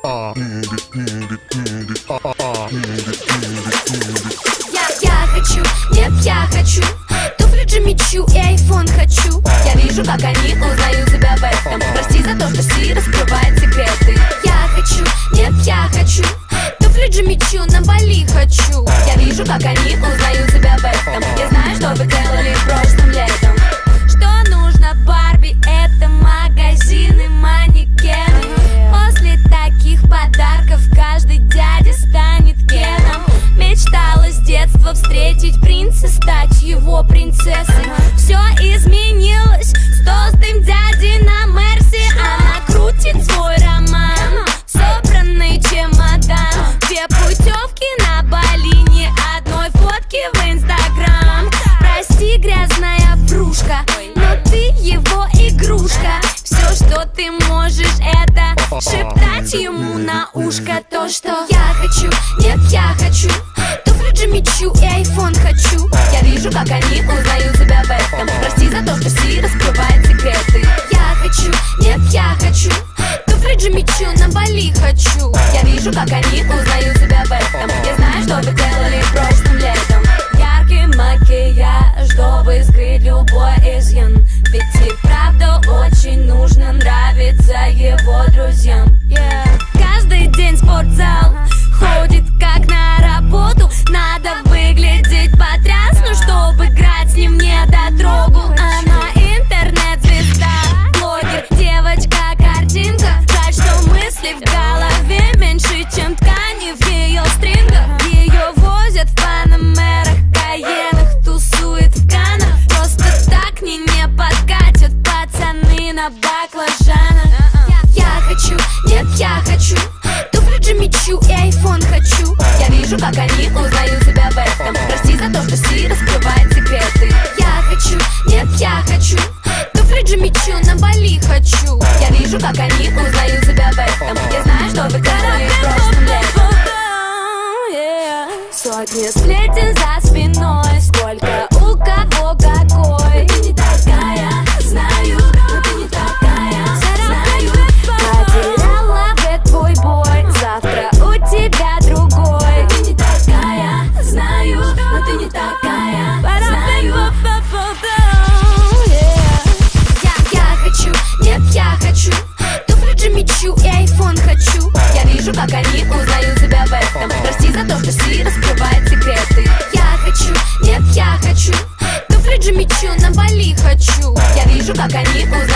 Я хочу, нет, я хочу туфли Джимми Чу и айфон хочу. Я вижу, как они узнают себя в этом. Прости за то, что Си раскрывает секреты. Я хочу, нет, я хочу туфли Джимми Чу, на Бали хочу. Я вижу, как они узнают себя в этом. Я знаю, что вы делали прошлым летом. Что нужно Барби, это магазины, манекены. После таких подарков каждый дядя станет Кеном. Мечтала с детства встретить принца, стать его принцессой. Все изменилось с толстым дядей на Мерсе. Она крутит свой роман, собранный чемодан. 2 путевки на Бали, ни одной фотки в Инстаграм. Прости, грязная врушка, но ты его игрушка. Все, что ты можешь, это шептать ему на ушко то, что я хочу, нет, я хочу туфли Джимми Чу и айфон хочу. Я вижу, как они узнают себя в этом. Прости за то, что Си раскрывает секреты. Я хочу, нет, я хочу туфли Джимми Чу, на Бали хочу. Я вижу, как они узнают себя в этом. Я знаю, что вы делали прошлым летом. Яркий макияж, чтобы скрыть любой изъян. Ведь и правда очень нужно нравиться его друзьям. Каждый день спортзал, ходит как на работу. Надо выглядеть потрясно, чтобы играть с ним не дотрогу. Она интернет-звезда, блогер, девочка-картинка. Жаль, что мысли в голове меньше, чем ткани в ее стрингах. Ее возят в панамерах, каенах, тусует в Канах. Просто так не подкатят пацаны на баклажанах. Я хочу, нет, я хочу туфли Джимми Чу и айфон хочу. Я вижу, как они узнают себя в этом. Прости за то, что Си раскрывает секреты. Я хочу, нет, я хочу туфли Джимми Чу, на Бали хочу. Я вижу, как они узнают себя в этом. Я знаю, что вы делали прошлым летом. Сотни сплетен за спиной, сколько у кого какой. Ты не такая, знаю, но ты не такая, знаю. Потеряла в твой бой, завтра у тебя другой. Ты не такая, знаю, но ты не такая, знаю. Я хочу, нет, я хочу туфли Джимми Чу и айфон хочу. Я вижу, как они узнают себя в этом. Прости за то, что Си раскрывает секреты. Я хочу, нет, я хочу туфли Джимми Чу, на Бали хочу. Я вижу, как они узнают